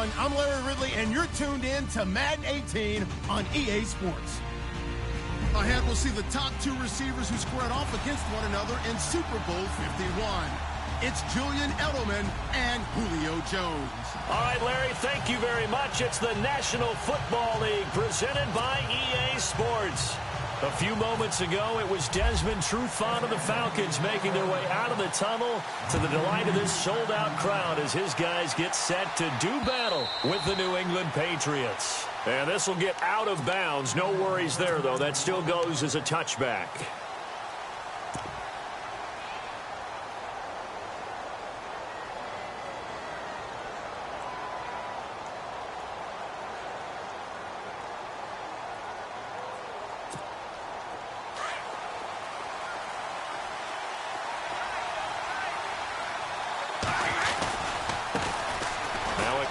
everyone. I'm Larry Ridley, and you're tuned in to Madden 18 on EA Sports. Ahead, we'll see the top two receivers who squared off against one another in Super Bowl 51. It's Julian Edelman and Julio Jones. All right, Larry, thank you very much. It's the National Football League presented by EA Sports. A few moments ago, it was Desmond Trufant of the Falcons making their way out of the tunnel to the delight of this sold-out crowd as his guys get set to do battle with the New England Patriots. And this will get out of bounds. No worries there, though. That still goes as a touchback.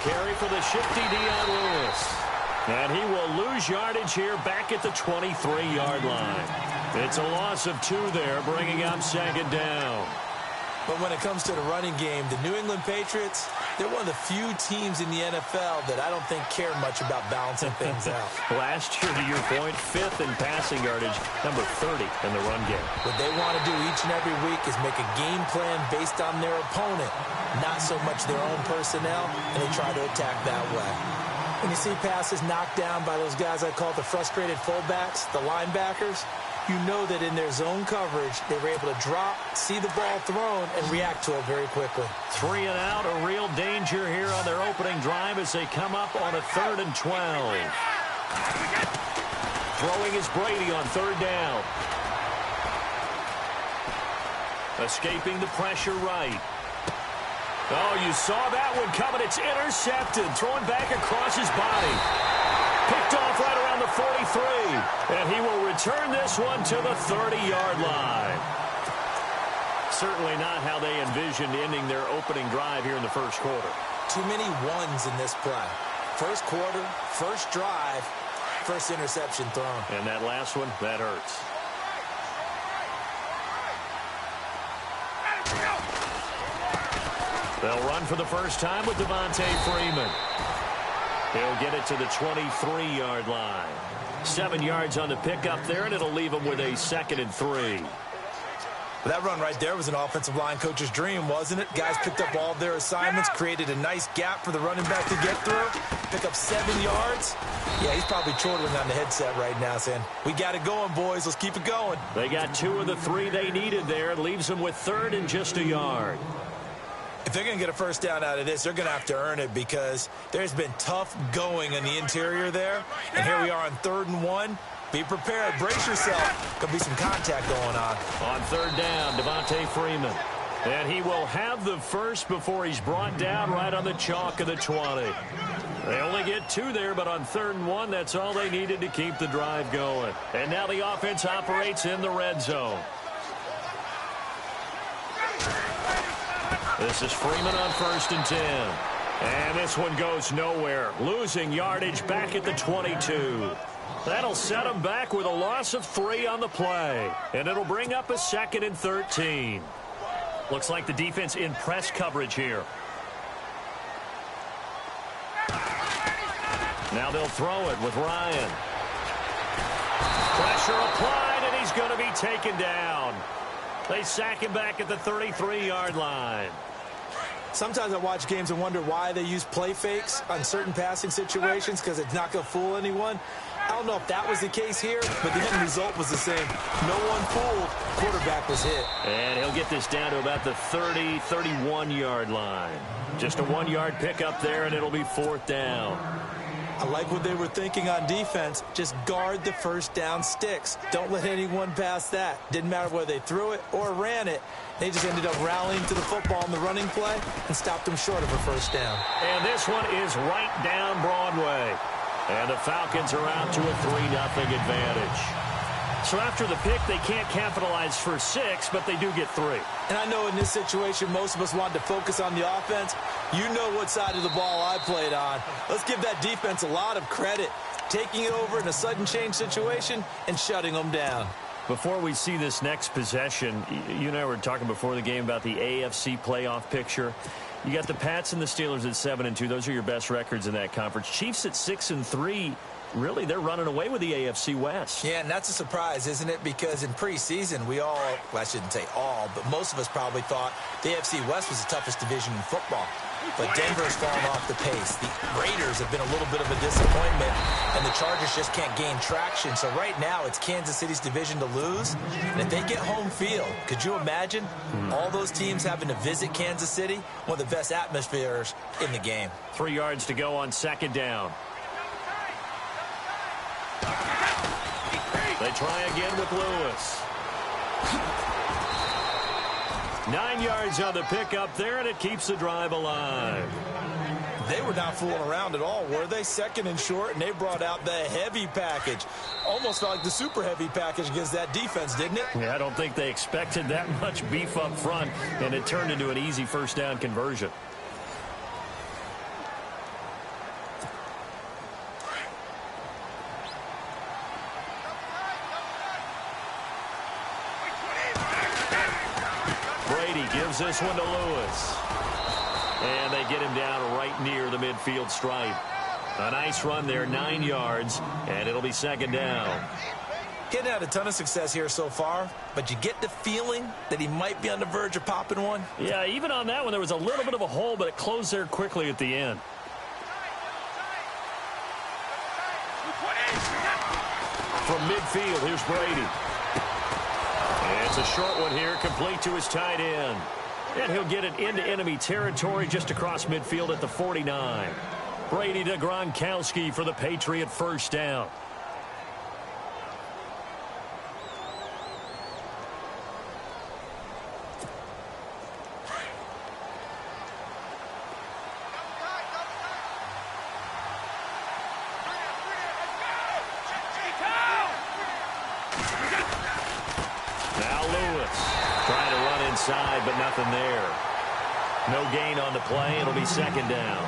Carry for the shifty Dion Lewis. And he will lose yardage here back at the 23-yard line. It's a loss of 2 there, bringing up second down. But when it comes to the running game, the New England Patriots, they're one of the few teams in the NFL that I don't think care much about balancing things out. Last year, to your point, 5th in passing yardage, number 30 in the run game. What they want to do each and every week is make a game plan based on their opponent, not so much their own personnel, and they try to attack that way. When you see passes knocked down by those guys I call the frustrated fullbacks, the linebackers, you know that in their zone coverage, they were able to drop, see the ball thrown, and react to it very quickly. 3 and out, a real danger here on their opening drive as they come up on a 3rd and 12. Throwing is Brady on 3rd down. Escaping the pressure right. Oh, you saw that one coming. It's intercepted. Throwing back across his body. Picked off right around the 43. And he will return this one to the 30-yard line. Certainly not how they envisioned ending their opening drive here in the first quarter. Too many ones in this play. First quarter, first drive, first interception thrown. And that last one, that hurts. They'll run for the first time with Devontae Freeman. He'll get it to the 23-yard line. 7 yards on the pickup there, and it'll leave him with a 2nd and 3. That run right there was an offensive line coach's dream, wasn't it? Guys picked up all of their assignments, created a nice gap for the running back to get through, pick up 7 yards. Yeah, he's probably chortling on the headset right now saying, we got it going, boys. Let's keep it going. They got 2 of the 3 they needed there. It leaves them with 3rd and just a yard. If they're going to get a first down out of this, they're going to have to earn it because there's been tough going in the interior there. And here we are on 3rd and 1. Be prepared. Brace yourself. Could be some contact going on. On 3rd down, Devontae Freeman. And he will have the first before he's brought down right on the chalk of the 20. They only get 2 there, but on 3rd and 1, that's all they needed to keep the drive going. And now the offense operates in the red zone. This is Freeman on 1st and 10. And this one goes nowhere. Losing yardage back at the 22. That'll set him back with a loss of 3 on the play. And it'll bring up a 2nd and 13. Looks like the defense in press coverage here. Now they'll throw it with Ryan. Pressure applied, and he's going to be taken down. They sack him back at the 33-yard line. Sometimes I watch games and wonder why they use play fakes on certain passing situations because it's not going to fool anyone. I don't know if that was the case here, but the end result was the same. No one fooled. Quarterback was hit. And he'll get this down to about the 30, 31-yard line. Just a 1-yard pickup there, and it'll be 4th down. I like what they were thinking on defense. Just guard the first down sticks. Don't let anyone pass that. Didn't matter whether they threw it or ran it. They just ended up rallying to the football in the running play and stopped them short of a first down. And this one is right down Broadway. And the Falcons are out to a 3-0 advantage. So after the pick, they can't capitalize for 6, but they do get 3. And I know in this situation, most of us wanted to focus on the offense. You know what side of the ball I played on. Let's give that defense a lot of credit. Taking it over in a sudden change situation and shutting them down. Before we see this next possession, you and I were talking before the game about the AFC playoff picture. You got the Pats and the Steelers at 7-2. Those are your best records in that conference. Chiefs at 6-3. Really, they're running away with the AFC West. Yeah, and that's a surprise, isn't it? Because in preseason, we all, well, I shouldn't say all, but most of us probably thought the AFC West was the toughest division in football. But Denver's fallen off the pace. The Raiders have been a little bit of a disappointment, and the Chargers just can't gain traction. So right now, it's Kansas City's division to lose. And if they get home field, could you imagine all those teams having to visit Kansas City? One of the best atmospheres in the game. 3 yards to go on 2nd down. They try again with Lewis. 9 yards on the pickup there, and it keeps the drive alive. They were not fooling around at all, were they? 2nd and short, and they brought out the heavy package. Almost felt like the super heavy package against that defense, didn't it? Yeah, I don't think they expected that much beef up front, and it turned into an easy 1st down conversion. Gives this one to Lewis. And they get him down right near the midfield stripe. A nice run there, 9 yards, and it'll be 2nd down. He hadn't had a ton of success here so far, but you get the feeling that he might be on the verge of popping one. Yeah, even on that one, there was a little bit of a hole, but it closed there quickly at the end. From midfield, here's Brady. It's a short one here, complete to his tight end. And he'll get it into enemy territory just across midfield at the 49. Brady to Gronkowski for the Patriot 1st down. But nothing there. No gain on the play. It'll be 2nd down.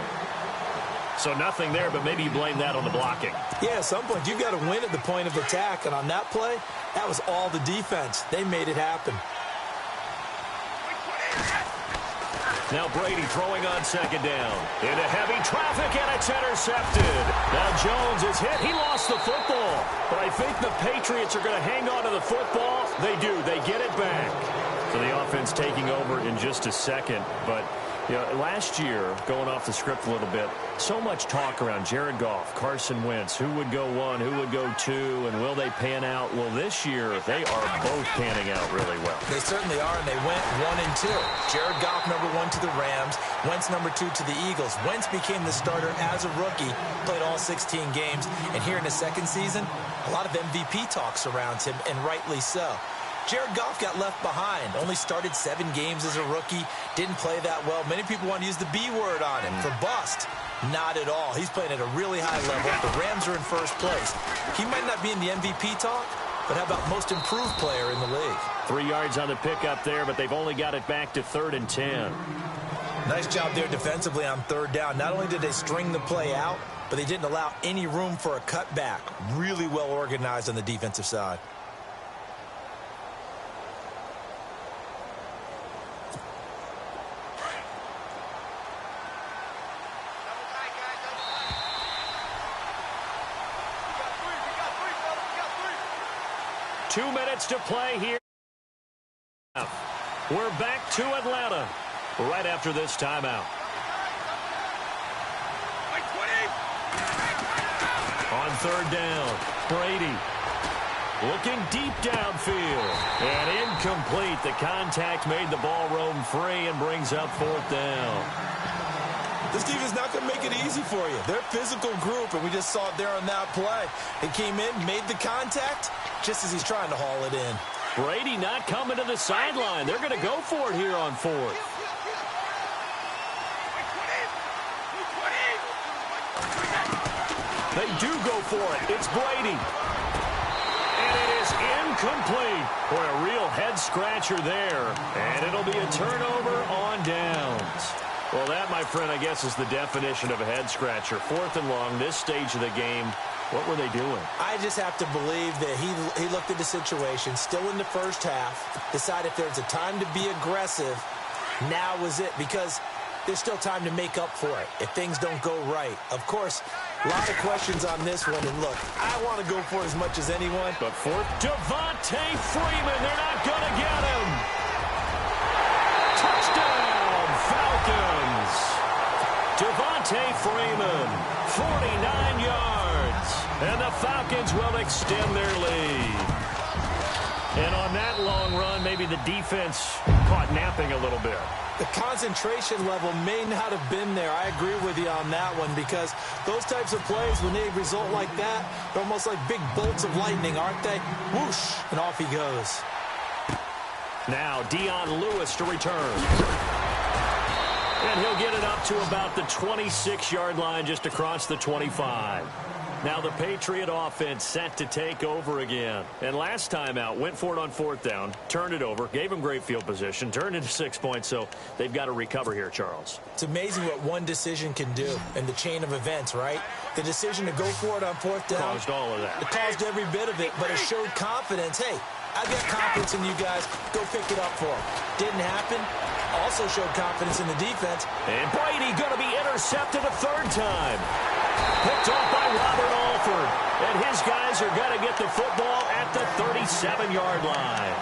So nothing there, but maybe you blame that on the blocking. Yeah, at some point you've got to win at the point of attack, and on that play, that was all the defense. They made it happen. Now Brady throwing on 2nd down. Into heavy traffic, and it's intercepted. Now Jones is hit. He lost the football. But I think the Patriots are going to hang on to the football. They do. They get it back. So the offense taking over in just a second. But, you know, last year, going off the script a little bit, so much talk around Jared Goff, Carson Wentz, who would go 1, who would go 2, and will they pan out? Well, this year, they are both panning out really well. They certainly are, and they went 1 and 2. Jared Goff, #1 to the Rams. Wentz, #2 to the Eagles. Wentz became the starter as a rookie, played all 16 games, and here in his 2nd season, a lot of MVP talk surrounds him, and rightly so. Jared Goff got left behind, only started 7 games as a rookie, didn't play that well. Many people want to use the B word on him for bust. Not at all. He's playing at a really high level. The Rams are in 1st place. He might not be in the MVP talk, but how about most improved player in the league? 3 yards on the pickup there, but they've only got it back to 3rd and 10. Nice job there defensively on 3rd down. Not only did they string the play out, but they didn't allow any room for a cutback. Really well organized on the defensive side. Two minutes to play here. We're back to Atlanta right after this timeout. On 3rd down, Brady looking deep downfield. And incomplete. The contact made the ball roam free and brings up 4th down. This defense is not going to make it easy for you. They're a physical group, and we just saw it there on that play. They came in, made the contact, just as he's trying to haul it in. Brady not coming to the sideline. They're going to go for it here on 4th. They do go for it. It's Brady. And it is incomplete. Boy, a real head-scratcher there. And it'll be a turnover on downs. Well, that, my friend, I guess is the definition of a head-scratcher. 4th and long, this stage of the game. What were they doing? I just have to believe that he looked at the situation, still in the 1st half, decided if there's a time to be aggressive, now was it. Because there's still time to make up for it if things don't go right. Of course, a lot of questions on this one, and look, I want to go for it as much as anyone. But for Devontae Freeman, they're not going to get him. Touchdown, Falcons. Devontae Freeman, 49 yards. And the Falcons will extend their lead. And on that long run, maybe the defense caught napping a little bit. The concentration level may not have been there. I agree with you on that one, because those types of plays, when they result like that, they're almost like big bolts of lightning, aren't they? Whoosh, and off he goes. Now Dion Lewis to return. And he'll get it up to about the 26-yard line, just across the 25. Now the Patriot offense set to take over again. And last time out, went for it on 4th down, turned it over, gave them great field position, turned into 6 points, so they've got to recover here, Charles. It's amazing what one decision can do in the chain of events, right? The decision to go for it on 4th down. Caused all of that. It caused every bit of it, but it showed confidence. Hey, I've got confidence in you guys. Go pick it up for them. Didn't happen. Also showed confidence in the defense. And Brady going to be intercepted a 3rd time. Picked off by Robert Alford. And his guys are going to get the football at the 37-yard line.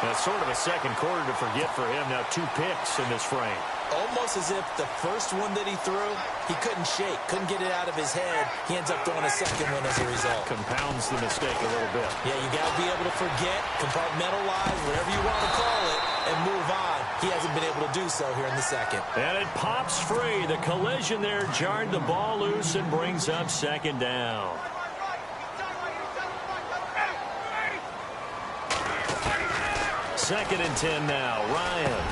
That's sort of a second quarter to forget for him. Now 2 picks in this frame. Almost as if the first one that he threw, he couldn't shake, couldn't get it out of his head. He ends up throwing a second one as a result. Compounds the mistake a little bit. Yeah, you got to be able to forget, compartmentalize, whatever you want to call it, and move on. He hasn't been able to do so here in the second. And it pops free. The collision there jarred the ball loose and brings up 2nd down. Second and 10 now. Ryan.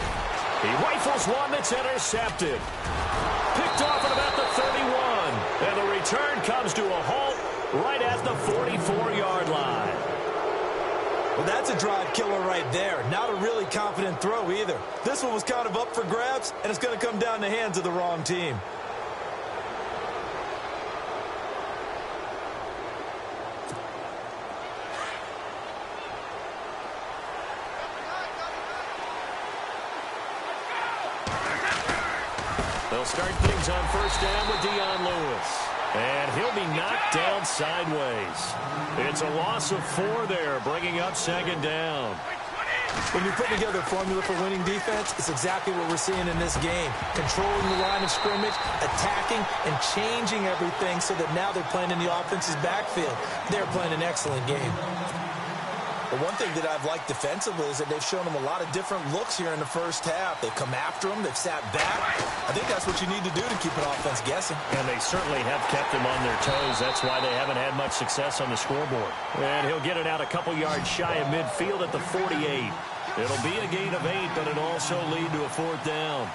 He rifles one that's intercepted. Picked off at about the 31. And the return comes to a halt right at the 44-yard line. Well, that's a drive killer right there. Not a really confident throw either. This one was kind of up for grabs, and it's going to come down the hands of the wrong team. They'll start things on 1st down with Dion Lewis. And he'll be knocked down sideways. It's a loss of 4 there, bringing up 2nd down. When you put together a formula for winning defense, it's exactly what we're seeing in this game. Controlling the line of scrimmage, attacking, and changing everything so that now they're playing in the offense's backfield. They're playing an excellent game. But one thing that I've liked defensively is that they've shown them a lot of different looks here in the first half. They've come after them. They've sat back. I think that's what you need to do to keep an offense guessing. And they certainly have kept them on their toes. That's why they haven't had much success on the scoreboard. And he'll get it out a couple yards shy of midfield at the 48. It'll be a gain of 8, but it'll also lead to a 4th down.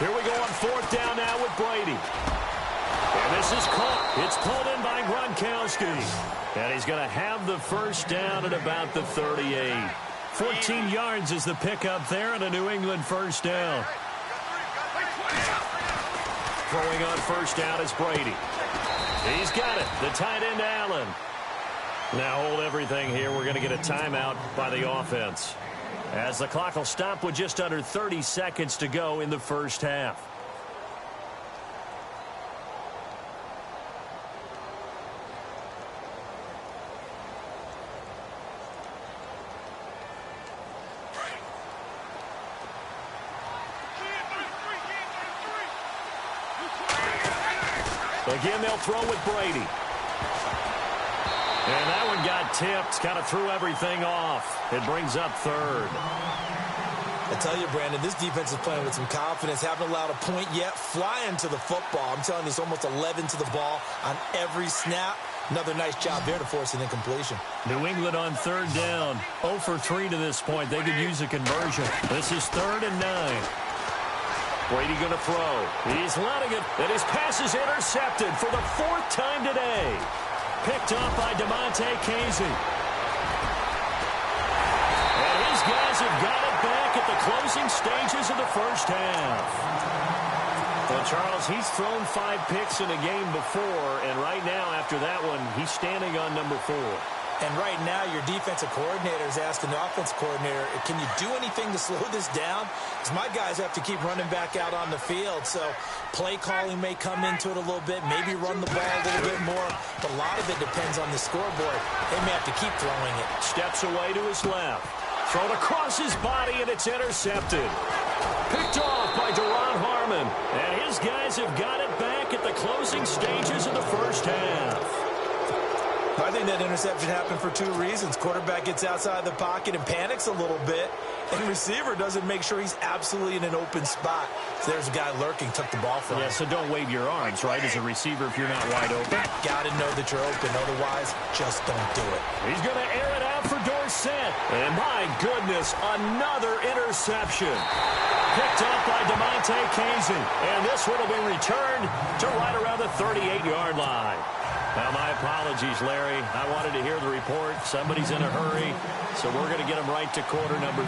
Here we go on 4th down now with Brady. And this is caught. It's pulled in by Gronkowski. And he's going to have the 1st down at about the 38. 14 yards is the pickup there, and a New England 1st down. Throwing on 1st down is Brady. He's got it. The tight end, Allen. Now hold everything here. We're going to get a timeout by the offense, as the clock will stop with just under 30 seconds to go in the 1st half. Again, they'll throw with Brady. And that one got tipped. Kind of threw everything off. It brings up 3rd. I tell you, Brandon, this defense is playing with some confidence. Haven't allowed a point yet. Flying to the football. I'm telling you, it's almost 11 to the ball on every snap. Another nice job there to force an incompletion. New England on 3rd down. 0 for 3 to this point. They could use a conversion. This is 3rd and 9. Brady going to throw. He's letting it. And his pass is intercepted for the 4th time today. Picked off by DeMonte Casey. And his guys have got it back at the closing stages of the 1st half. Well, Charles, he's thrown 5 picks in a game before, and right now, after that one, he's standing on number 4. And right now, your defensive coordinator is asking the offensive coordinator, can you do anything to slow this down? Because my guys have to keep running back out on the field. So play calling may come into it a little bit, maybe run the ball a little bit more. But a lot of it depends on the scoreboard. They may have to keep throwing it. Steps away to his left. Thrown across his body, and it's intercepted. Picked off by Deron Harmon. And his guys have got it back at the closing stages of the first half. I think that interception happened for two reasons. Quarterback gets outside the pocket and panics a little bit, and receiver doesn't make sure he's absolutely in an open spot. So there's a guy lurking, took the ball from him. Yeah, so don't wave your arms, right, as a receiver if you're not wide open. Got to know that you're open. Otherwise, just don't do it. He's going to air it out for Dorsett. And my goodness, another interception. Picked up by DeMonte Kazin. And this one will be returned to right around the 38-yard line. Now, my apologies, Larry. I wanted to hear the report. Somebody's in a hurry, so we're going to get him right to quarter number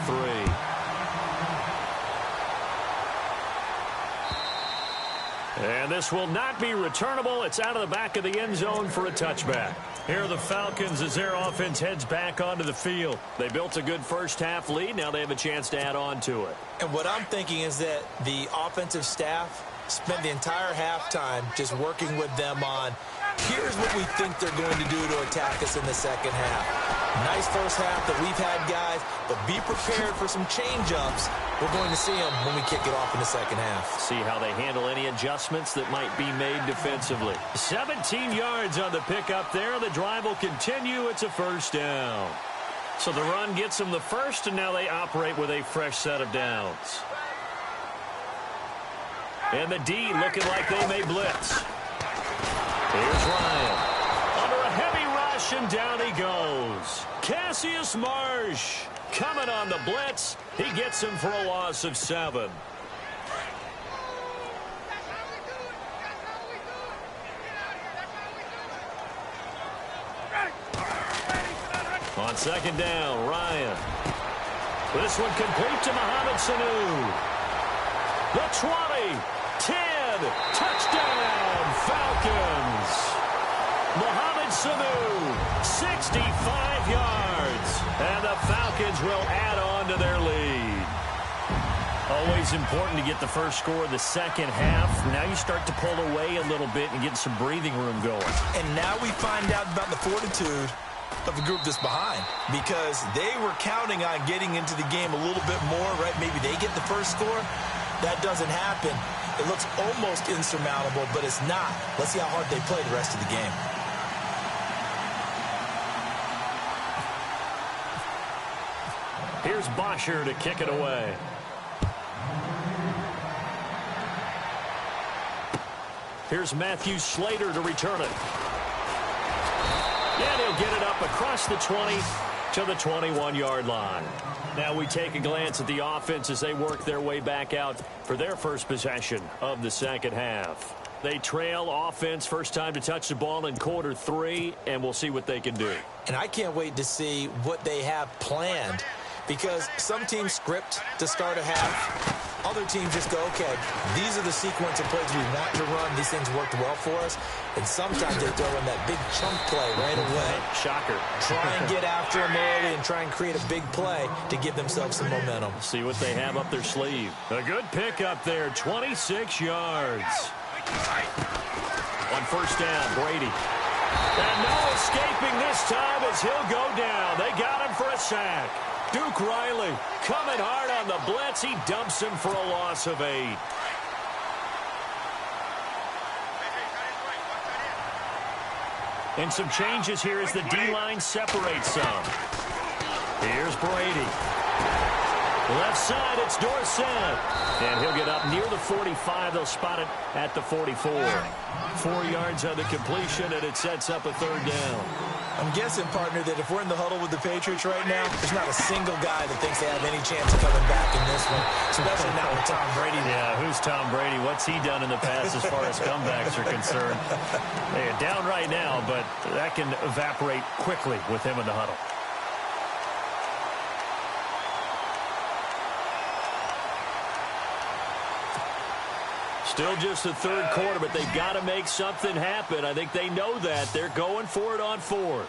3. And this will not be returnable. It's out of the back of the end zone for a touchback. Here are the Falcons as their offense heads back onto the field. They built a good first-half lead. Now they have a chance to add on to it. And what I'm thinking is that the offensive staff spent the entire halftime just working with them on, here's what we think they're going to do to attack us in the second half. Nice first half that we've had, guys, but be prepared for some change-ups. We're going to see them when we kick it off in the second half. See how they handle any adjustments that might be made defensively. 17 yards on the pickup there. The drive will continue. It's a first down. So the run gets them the first, and now they operate with a fresh set of downs. And the D looking like they may blitz. Here's Ryan. Under a heavy rush, and down he goes. Cassius Marsh coming on the blitz. He gets him for a loss of 7. On second down, Ryan. This one complete to Mohamed Sanu. The 20, 10, touchdown, Falcons. Mohamed Sanu, 65 yards. And the Falcons will add on to their lead. Always important to get the first score of the second half. Now you start to pull away a little bit and get some breathing room going. And now we find out about the fortitude of the group that's behind, because they were counting on getting into the game a little bit more, right? Maybe they get the first score. That doesn't happen. It looks almost insurmountable, but it's not. Let's see how hard they play the rest of the game. Here's Bosher to kick it away. Here's Matthew Slater to return it. And he'll get it up across the 20 to the 21-yard line. Now we take a glance at the offense as they work their way back out for their first possession of the second half. They trail offense first time to touch the ball in quarter 3, and we'll see what they can do. And I can't wait to see what they have planned, because some teams script to start a half. Other teams just go, okay, these are the sequence of plays we want to run. These things worked well for us. And sometimes they throw in that big chunk play right away. Shocker. Try and get after them early and try and create a big play to give themselves some momentum. See what they have up their sleeve. A good pickup there, 26 yards. On first down, Brady. And no escaping this time as he'll go down. They got him for a sack. Duke Riley coming hard on the blitz. He dumps him for a loss of 8. And some changes here as the D-line separates some. Here's Brady. Left side, it's Dorsett. And he'll get up near the 45. They'll spot it at the 44. 4 yards on the completion, and it sets up a third down. I'm guessing, partner, that if we're in the huddle with the Patriots right now, there's not a single guy that thinks they have any chance of coming back in this one, especially not with Tom Brady. Yeah, who's Tom Brady? What's he done in the past as far as comebacks are concerned? They're down right now, but that can evaporate quickly with him in the huddle. Still just the third quarter, but they've got to make something happen. I think they know that. They're going for it on 4th.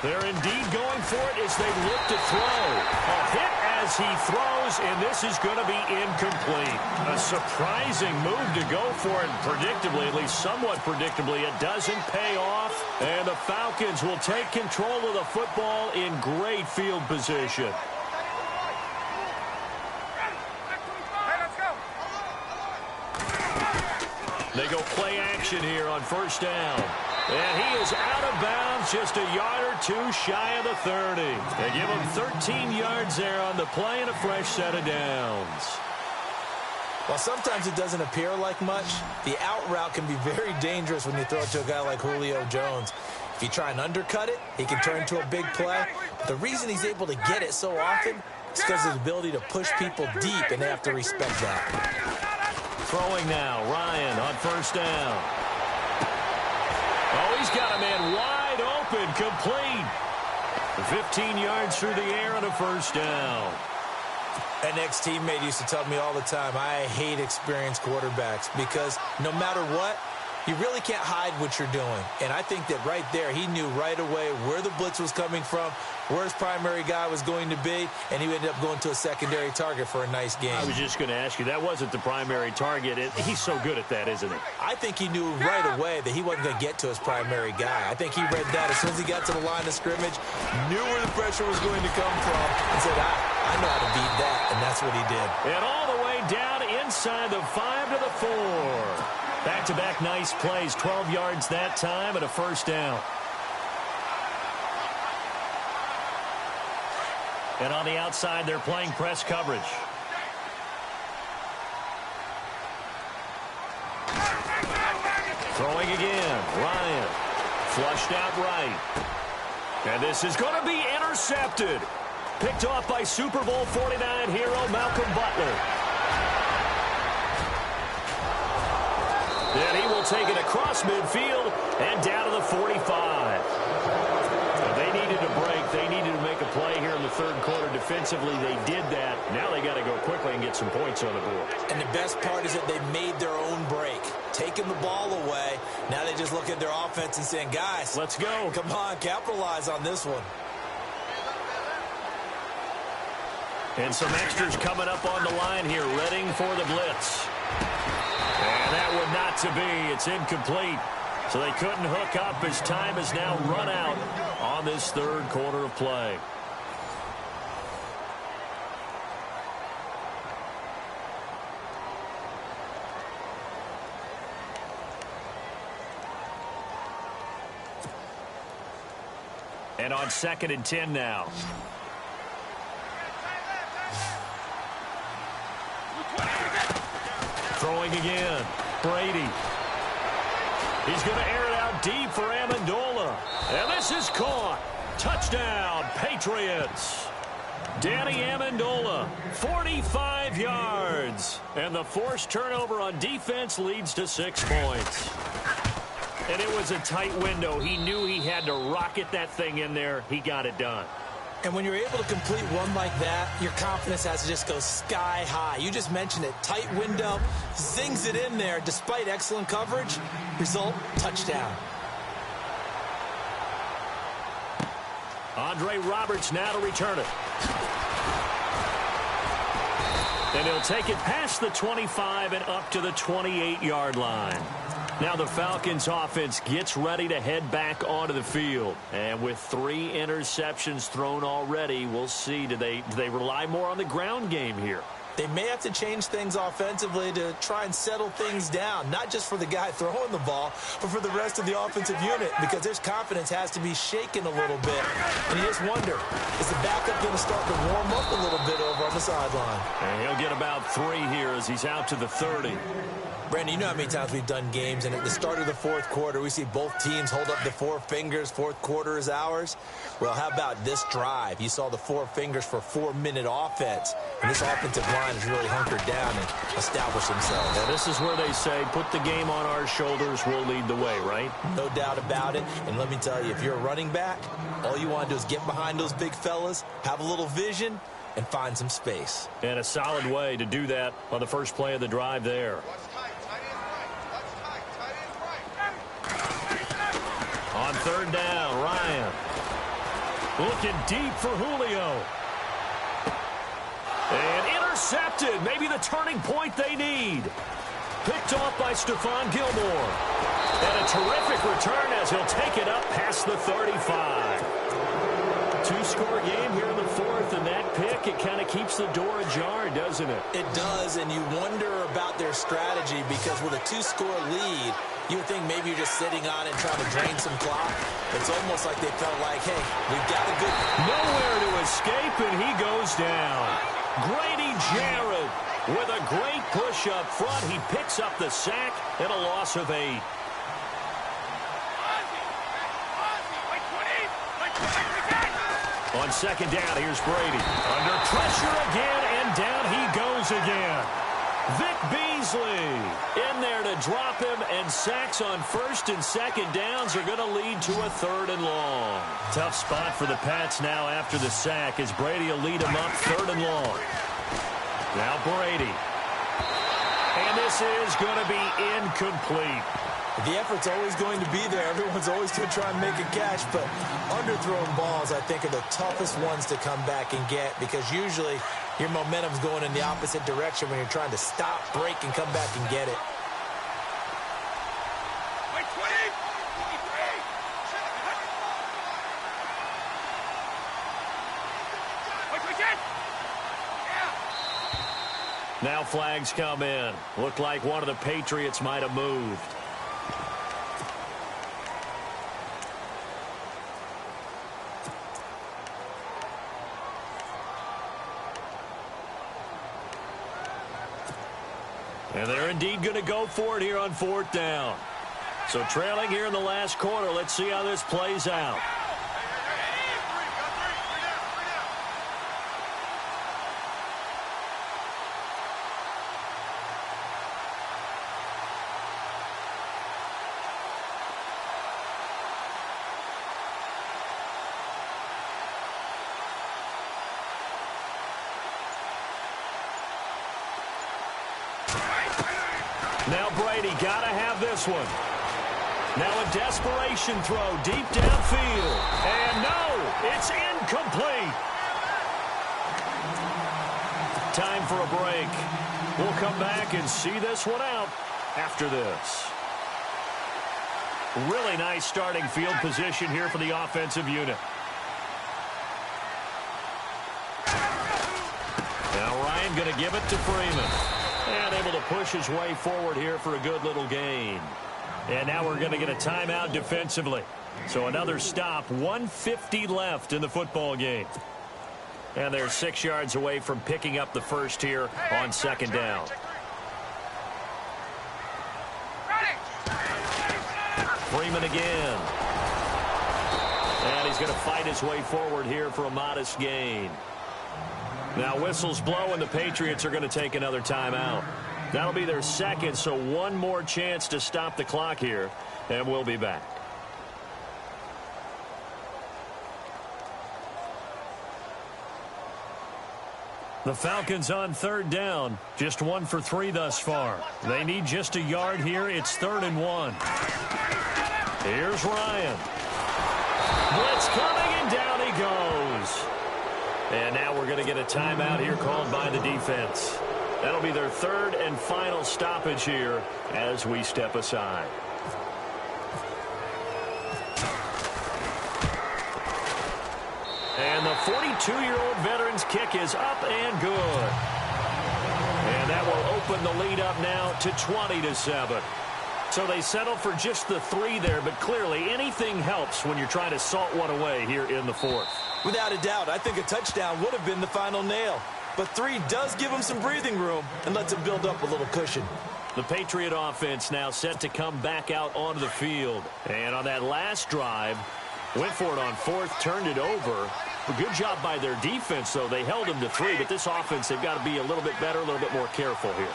They're indeed going for it as they look to throw. A hit as he throws, and this is going to be incomplete. A surprising move to go for it. Predictably, at least somewhat predictably, it doesn't pay off. And the Falcons will take control of the football in great field position. They go play action here on first down. And he is out of bounds, just a yard or two shy of the 30. They give him 13 yards there on the play and a fresh set of downs. While sometimes it doesn't appear like much, the out route can be very dangerous when you throw it to a guy like Julio Jones. If you try and undercut it, he can turn into a big play. But the reason he's able to get it so often is because of his ability to push people deep, and they have to respect that. Throwing now, Ryan on first down. Oh, he's got a man wide open, complete. 15 yards through the air and a first down. An ex-teammate used to tell me all the time, I hate experienced quarterbacks because no matter what, you really can't hide what you're doing. And I think that right there, he knew right away where the blitz was coming from, where his primary guy was going to be, and he ended up going to a secondary target for a nice game. I was just going to ask you, that wasn't the primary target. He's so good at that, isn't he? I think he knew right away that he wasn't going to get to his primary guy. I think he read that as soon as he got to the line of scrimmage, knew where the pressure was going to come from, and said, I know how to beat that, and that's what he did. And all the way down inside the 5 to the 4. Back-to-back nice plays, 12 yards that time and a first down. And on the outside, they're playing press coverage. Throwing again, Ryan. Flushed out right. And this is going to be intercepted. Picked off by Super Bowl 49 hero Malcolm Butler. Then he will take it across midfield and down to the 45. They needed a break. They needed to make a play here in the third quarter. Defensively, they did that. Now they got to go quickly and get some points on the board. And the best part is that they made their own break, taking the ball away. Now they just look at their offense and saying, guys, let's go. Come on, capitalize on this one. And some extras coming up on the line here, readying for the blitz. And that would not to be. It's incomplete. So they couldn't hook up as time has now run out on this third quarter of play. And on 2nd and 10 now. Throwing again. Brady. He's going to air it out deep for Amendola. And this is caught. Touchdown, Patriots. Danny Amendola, 45 yards. And the forced turnover on defense leads to 6 points. And it was a tight window. He knew he had to rocket that thing in there. He got it done. And when you're able to complete one like that, your confidence has to just go sky high. You just mentioned it. Tight window, zings it in there despite excellent coverage. Result, touchdown. Andre Roberts now to return it. And he'll take it past the 25 and up to the 28-yard line. Now the Falcons offense gets ready to head back onto the field. And with 3 interceptions thrown already, we'll see. Do they rely more on the ground game here? They may have to change things offensively to try and settle things down, not just for the guy throwing the ball, but for the rest of the offensive unit, because his confidence has to be shaken a little bit. And you just wonder, is the backup going to start to warm up a little bit over on the sideline? And he'll get about 3 here as he's out to the 30. Brandon, you know how many times we've done games, and at the start of the fourth quarter, we see both teams hold up the 4 fingers, fourth quarter is ours. Well, how about this drive? You saw the 4 fingers for 4-minute offense, and this offensive line has really hunkered down and established themselves. Now, this is where they say, put the game on our shoulders, we'll lead the way, right? No doubt about it, and let me tell you, if you're a running back, all you want to do is get behind those big fellas, have a little vision, and find some space. And a solid way to do that on the first play of the drive there. On third down, Ryan. Looking deep for Julio. And intercepted. Maybe the turning point they need. Picked off by Stephon Gilmore. And a terrific return as he'll take it up past the 35. Two-score game here in the fourth, and that pick, it kind of keeps the door ajar, doesn't it? It does, and you wonder about their strategy because with a two-score lead, you would think maybe you're just sitting on it and trying to drain some clock. It's almost like they felt like, hey, we've got a good... Nowhere to escape, and he goes down. Grady Jarrett with a great push up front. He picks up the sack and a loss of 8. On second down, here's Brady. Under pressure again, and down he goes again. Vic Beasley in there to drop him, and sacks on first and second downs are going to lead to a 3rd and long. Tough spot for the Pats now after the sack as Brady will lead him up 3rd and long. Now Brady. And this is going to be incomplete. The effort's always going to be there. Everyone's always going to try and make a catch, but underthrown balls, I think, are the toughest ones to come back and get because usually your momentum's going in the opposite direction when you're trying to stop, break, and come back and get it. Now flags come in. Looked like one of the Patriots might have moved. And they're indeed going to go for it here on 4th down. So trailing here in the last quarter. Let's see how this plays out. Now Brady got to have this one. Now a desperation throw deep downfield. And no, it's incomplete. Time for a break. We'll come back and see this one out after this. Really nice starting field position here for the offensive unit. Now Ryan going to give it to Freeman. And able to push his way forward here for a good little gain. And now we're going to get a timeout defensively. So another stop, 1:50 left in the football game. And they're 6 yards away from picking up the first here on second down. Freeman again. And he's going to fight his way forward here for a modest gain. Now whistles blow and the Patriots are going to take another timeout. That'll be their second, so one more chance to stop the clock here, and we'll be back. The Falcons on third down, just 1 for 3 thus far. They need just a yard here. It's 3rd and 1. Here's Ryan. Blitz coming, and down he goes. And now we're going to get a timeout here called by the defense. That'll be their 3rd and final stoppage here as we step aside. And the 42-year-old veteran's kick is up and good. And that will open the lead up now to 20-7. So they settle for just the 3 there, but clearly anything helps when you're trying to salt one away here in the 4th. Without a doubt, I think a touchdown would have been the final nail. But 3 does give them some breathing room and lets them build up a little cushion. The Patriot offense now set to come back out onto the field. And on that last drive, went for it on 4th, turned it over. A good job by their defense, though. They held them to 3, but this offense, they've got to be a little bit better, a little bit more careful here.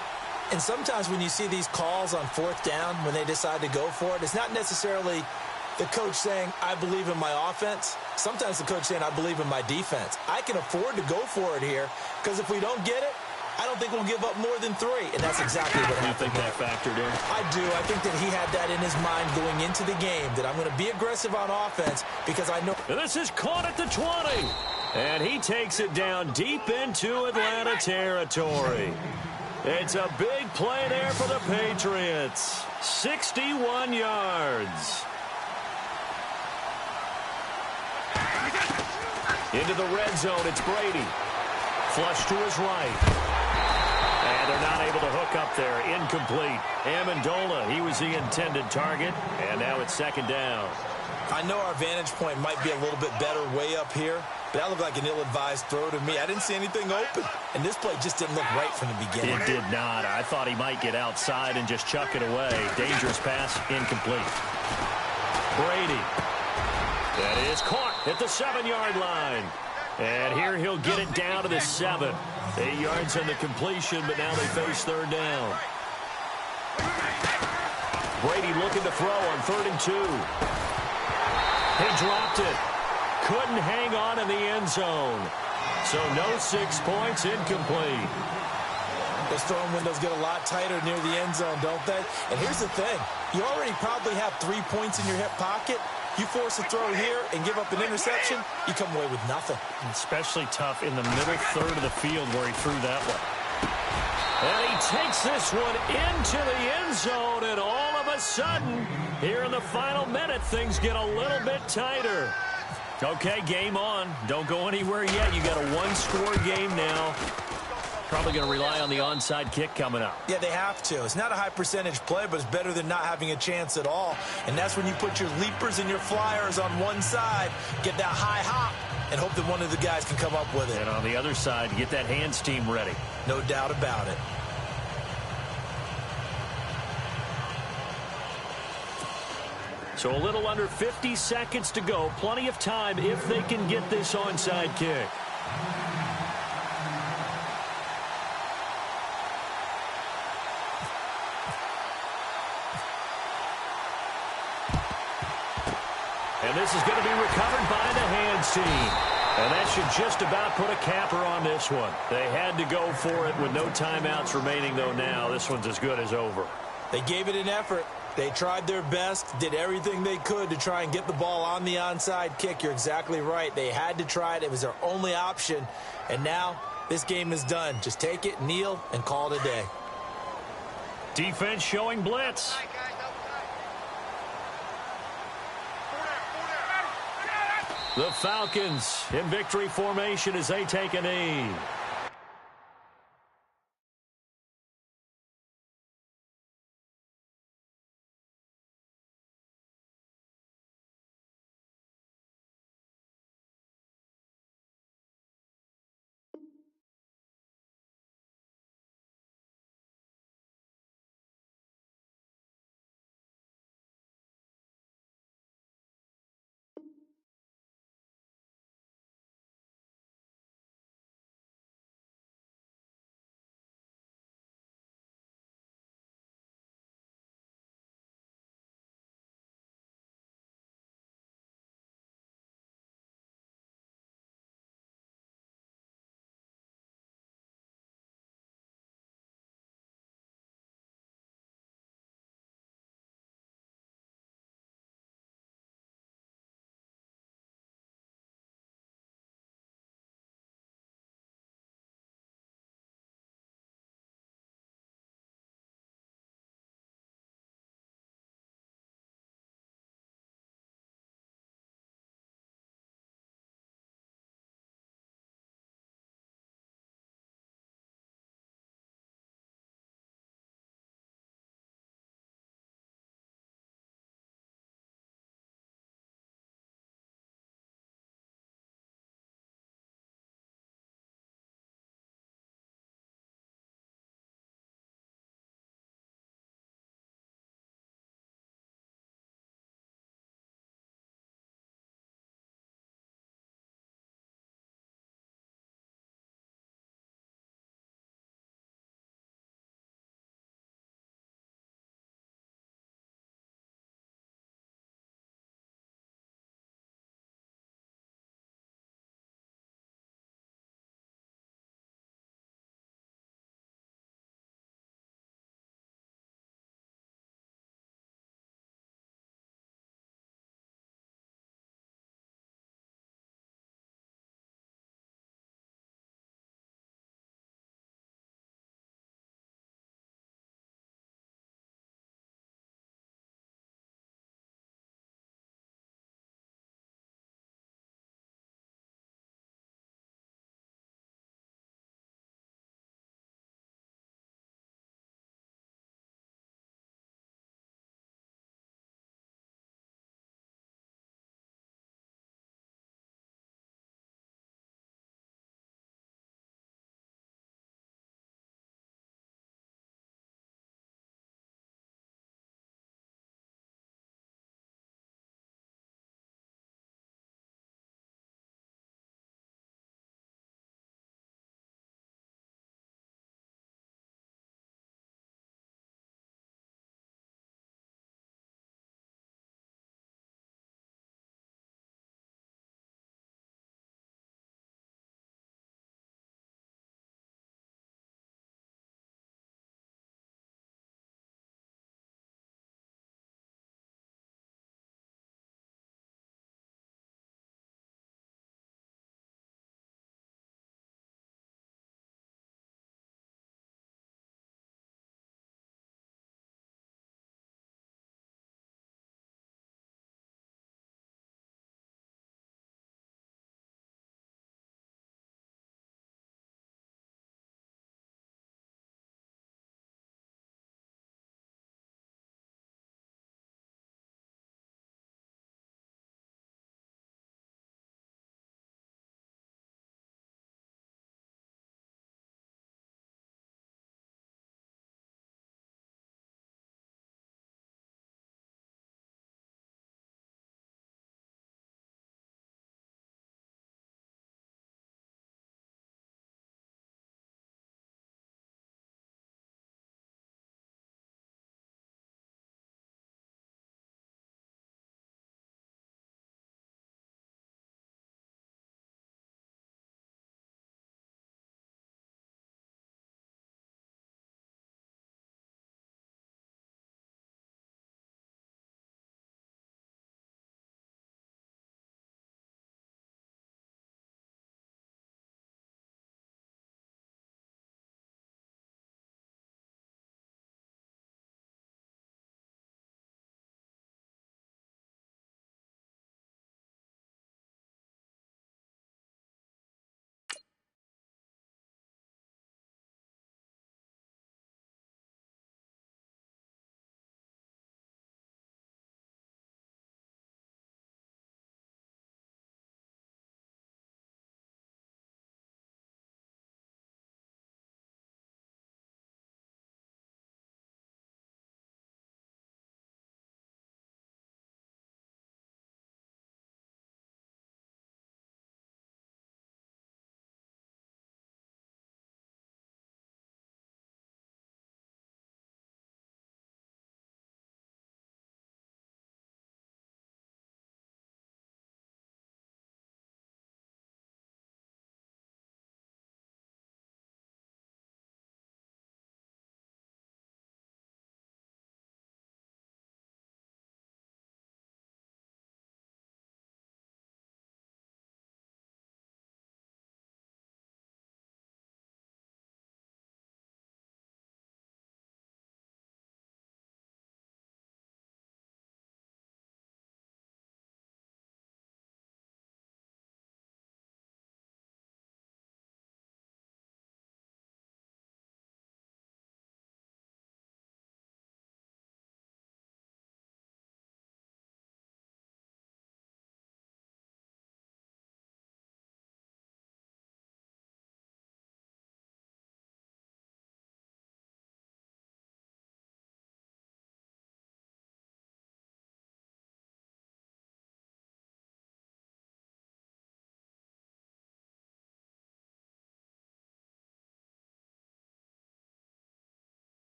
And sometimes when you see these calls on 4th down, when they decide to go for it, it's not necessarily the coach saying, I believe in my offense. Sometimes the coach saying, I believe in my defense. I can afford to go for it here because if we don't get it, I don't think we'll give up more than 3, and that's exactly what happened. You think that factored in? I do. I think that he had that in his mind going into the game, that I'm going to be aggressive on offense because I know. This is caught at the 20. And he takes it down deep into Atlanta territory. It's a big play there for the Patriots. 61 yards. Into the red zone, it's Brady. Flush to his right. And they're not able to hook up there. Incomplete. Amendola, he was the intended target. And now it's second down. I know our vantage point might be a little bit better way up here, but that looked like an ill-advised throw to me. I didn't see anything open, and this play just didn't look right from the beginning. It did not. I thought he might get outside and just chuck it away. Dangerous pass, incomplete. Brady. That is caught at the 7-yard line. And here he'll get it down to the 7. 8 yards on the completion, but now they face third down. Brady looking to throw on 3rd and 2. He dropped it. Couldn't hang on in the end zone. So no 6 points, incomplete. Those throwing windows get a lot tighter near the end zone, don't they? And here's the thing. You already probably have 3 points in your hip pocket. You force a throw here and give up an interception, you come away with nothing. Especially tough in the middle third of the field where he threw that one. And he takes this one into the end zone, and all of a sudden, here in the final minute, things get a little bit tighter. Okay, game on. Don't go anywhere yet. You got a 1-score game now. Probably going to rely on the onside kick coming up. Yeah, they have to. It's not a high percentage play, but it's better than not having a chance at all. And that's when you put your leapers and your flyers on one side, get that high hop, and hope that one of the guys can come up with it. And on the other side, get that hands team ready. No doubt about it. So a little under 50 seconds to go. Plenty of time if they can get this onside kick. And this is going to be recovered by the hands team. And that should just about put a capper on this one. They had to go for it with no timeouts remaining, though now. This one's as good as over. They gave it an effort. They tried their best, did everything they could to try and get the ball on the onside kick. You're exactly right. They had to try it. It was their only option. And now this game is done. Just take it, kneel, and call it a day. Defense showing blitz. The Falcons in victory formation as they take a knee.